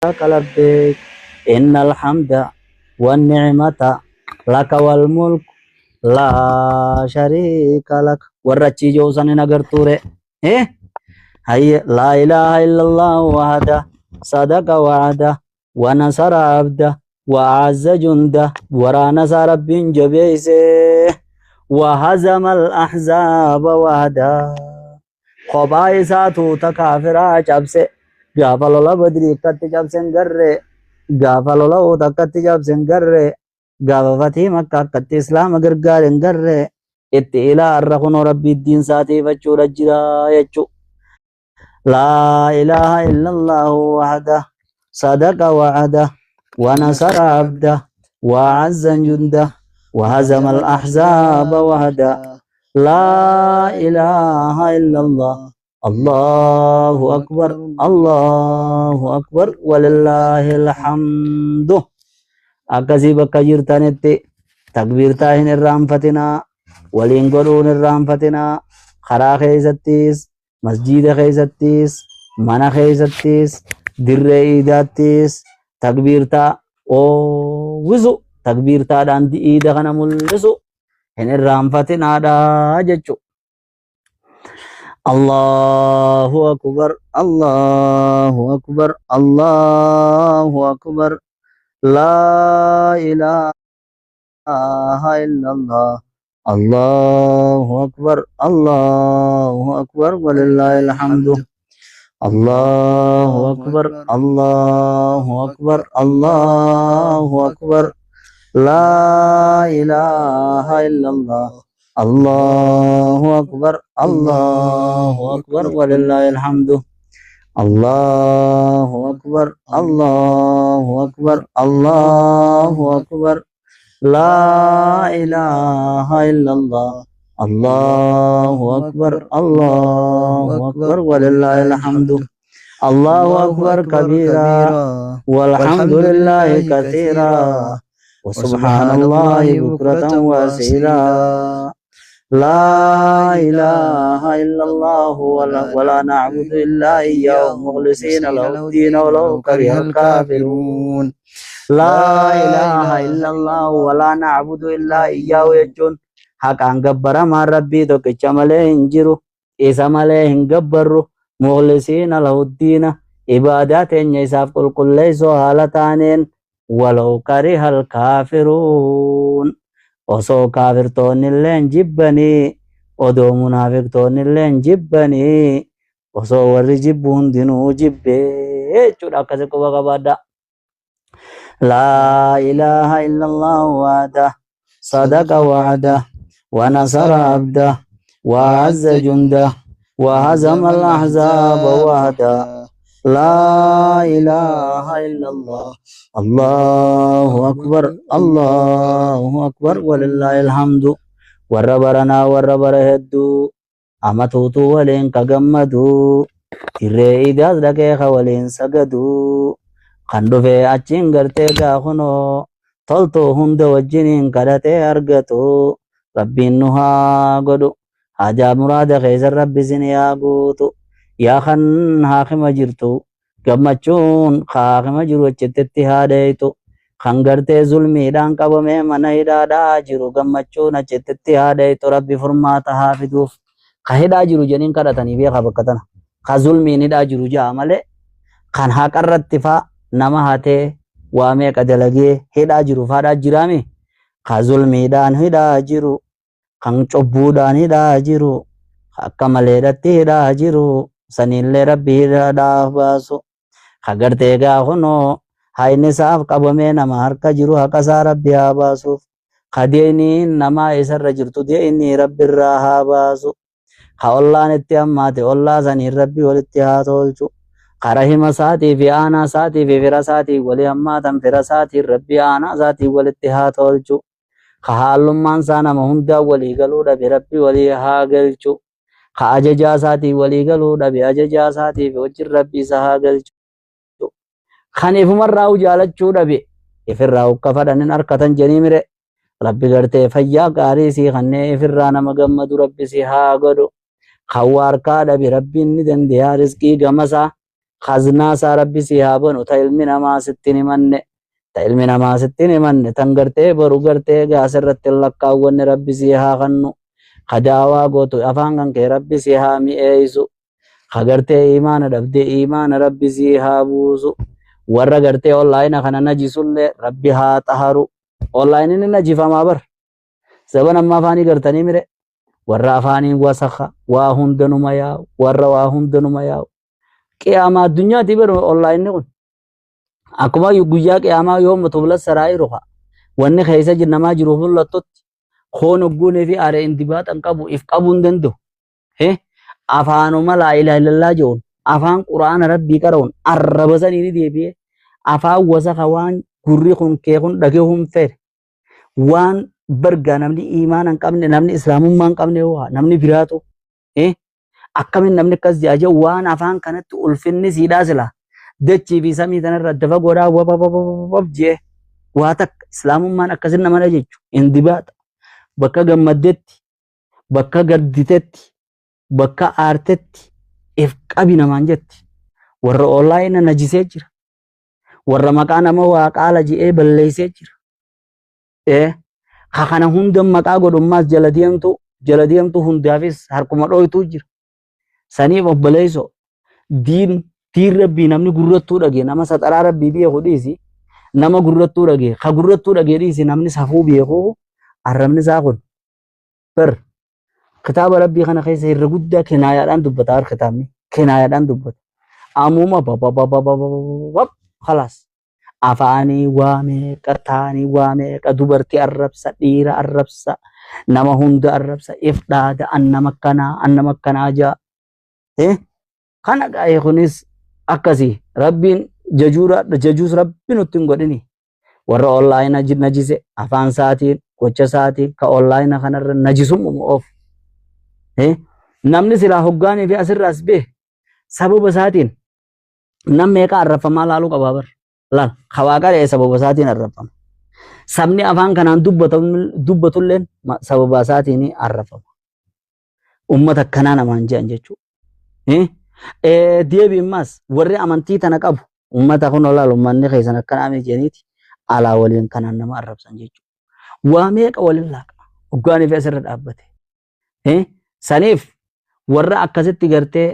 لبيك إن الحمد والنعمة لك والملك لا شريك لك ورچی جو سن نگر تورے هي لا إله إلا الله وحده صدق وعده ونصر عبده وأعز جنده ورانس رب جبيسه وهزم الأحزاب وحده خبائساتو تكافرا جبسه غافل الله بدري كت جبسن غره غافل الله تكت جبسن غره غافتي مكة كت إسلام غرغارن غره اتئلا الرخون ربي الدين ساتي فچو رجرا يچو لا إله إلا الله وحده صدق وعده ونصر عبده وعز جنده وهزم الأحزاب وحده لا إله إلا الله الله أكبر الله أكبر ولله الحمد أكسي بكا جرتانيتي تكبير تاهن الرامفتنا ولينقلون الرامفتنا خرا خيستيس مسجد خيستيس منا خيستيس در إيداتيس تكبير تا أو وزو تكبير تا دان دي إيدا خنا ملسو هن الرامفتنا دا جچو الله أكبر الله أكبر الله أكبر لا إله إلا الله الله أكبر الله أكبر ولله الحمد الله أكبر الله أكبر الله أكبر لا إله إلا الله الله أكبر الله أكبر ولله الحمد الله أكبر الله أكبر الله أكبر لا إله إلا الله الله أكبر الله أكبر ولله الحمد الله أكبر كبيرا والحمد لله كثيرا وسبحان الله بكرة وأصيلا لا إله إلا الله ولا نعبد إلا إياه مخلصين له الدين ولو كره الكافرون لا إله إلا الله ولا نعبد إلا إياه يجون حق أن جبر ما ربي تو كجمله إنجرو إسا مله إنجبرو مخلصين له الدين عبادات يساف كل ليسو حالتانين ولو كره الكافرون osoo kaafirtoonnilleen jibbanii odoo munaafiqtoonnilleen jibbanii osoo warri jibbu hundinuu jibbee jechuudha akkasi quba qabaadha laa ilaaha illa allahu wahdah sadaqa wa'dah wa nasara abdah wa azza jundah wa hazama al-ahzaba wahdah لا إله إلا الله الله أكبر الله أكبر ولله الحمد وربرنا وربرهدو أما توتو ولين كغمدو إرئي دكيخ ولين سجدو خندو في أچين غرتي غاخنو تلتو هند وجنين كرتي أرغتو ربي نها قدو حاجة مراد خيزر ربي سنيا قوتو yaa kan haakima jirtu gammachuun haakima jiru achitti haadheetu kan gartee zulmiidhaan qabamee mana hidhaadhaa jiru gammachuun achitti haadheetu rabbi furmaata haa fiduuf ka hidhaa jiru jeniin kadhatanii beeka bakka tana ka zulmiin hidhaa jiru jaa malee kan haqarratti faa nama hatee waa meeqa dalagee hidhaa jiru faadhaa jiraame ka zulmiidhaan hidhaa jiru kan cubbuudhaan hidhaa jiru akka maleedhatti hidhaa jiru sanillee rabbi hidhaadhaaf baasu hagartee gaafnoo hayni isaaf qabamee nama harka jiru haqa isaa rabbi haa baasuuf kadeeniin namaa isarra jirtu deeni rabbi irraa haa baasu ka ollaan itti hammaate ollaa saniin rabbi walitti haa tolchu ka rahima isaatii fi aanaa isaatii fi fira isaatii walii hammaatan fira isaatiin rabbi aanaa isaatii walitti haa tolchu ka haallummaan isaa nama hundaa walii galuu dhabe rabbi walii haa galchu ka ajajaa isaatii walii galuu dhabe ajajaa isaatii fi wajjin rabbi isa haa galchu kan ifumarraa jaalachuu dhabe ifirraa ukka fadhanin harkatan jenii mire rabbi gartee fayyaa gaarii sii kannee ifirraa nama gammadu rabbi si haa godhu kan waa harkaa dhabe rabbiin ni dandeeyaa rizqii gamasaa خزنا سا ربي سيابن تايلمنا ما ستين من تايلمنا ما ستين من تنگرته برو گرته غاسرت لقاون ربي سيها خنو خداوا غوتو افانگن کے ربي سيها مي ايسو خگرته ایمان دبده ایمان ربي سيها بوسو ورا گرته اونلاین خنا نجسل ربي ها طهرو اونلاین نے نجفا ما بر سبن اما فاني گرتني میرے ورا فاني وسخا واهندنو ميا ورا واهندنو ميا قیامت دنیا دی بر اونلاین نے اكما يغيا قياما يوم تبل سرائرها وان خيسه جنما جروف لطت خون غون في ار انتبات انقبو افقبون دندو هي افانو ما لا اله الا الله جون افان قران ربي قرون اربسني دي بي افا وسخوان غريخون كيخون دغهون فر وان برغا نمني ايمان انقبن نمني اسلام ما انقبن هو نمني براتو هي اكمن نمني كز جاجو وان افان كانت الفن سيداسلا دچي في سمي تنر دفا غودا وب جي واتك اسلام ما اكسن ما نجچ اندبات بكا گمدت بكا گدتت بكا ارتت اف قبينا مانجت ور اونلاين نجيسه جير ور مكان ما واقال جي بليسه جير خخنا هندم مكا غدوماس جلديمتو هندافيس هركما دويتو جير سني وبليسو دين تير ربي نمني غرتو دغه نما سترا ربي بي خديسي نما غرتو دغه خ غرتو دغه ديسي نمني صفو بي خو ارمني زاخون بر كتاب ربي خنا خيس يرغدا كنايا دان دبتار ختامي كنايا دان دبت اموما باب خلاص افاني وامي قتاني وامي قدبرتي الربسا ديرا الربسا نما هند الربسا افداد ان مكنا جا kana gaa'ee kunis akkasi rabbiin jajuus rabbiin uttiin godhini warra onlaayina najise afaan isaatiin gocha isaatiin ka onlaayina kanarra najisummu of namni silaa hoggaanii fi asirraas bee sababa isaatiin nam meeqa arrafamaa laaluu qabaa bar laal hawaaqa dhee sababa isaatiin arrafama sabni afaan kanaan dubbatulleen sababa isaatiin arrafama ummata akkanaa namaan je'an jechuudha deebi mas warri amantii tana qabu ummata kun olaal ummanni keessan akkana ame jeniti ala waliin kanan nama arrabsan jechu waa meeqa walin laaqa ugaani fi asirra dhaabbate saniif warra akkasitti gartee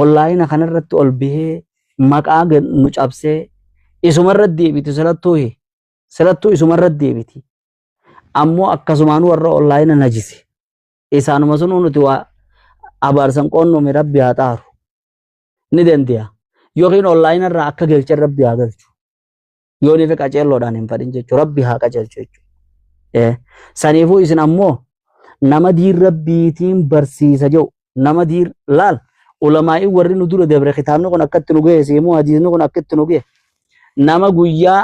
online kanarratti ol bihee maqaa nu cabsee isumarra deebiti salattuu isumarra deebiti ammoo akkasumaan warra online najise isaanuma sun nuti waa abaarsan qoonnome rabbi haa xaaru ni dandeya yookiin online irraa akka galche rabbi haa galchu yooni fi qaceelloodhaan hin fadhin jechuudha rabbi haa qaceelchu jechuudha saniifuu isin ammoo nama diin rabbiitiin barsiisa jedhu nama diin laal ulamaa'ii warri nu dura dabre kitaabni kun akkatti nu ga'e seemuu hadiisni kun akkatti nu ga'e nama guyyaa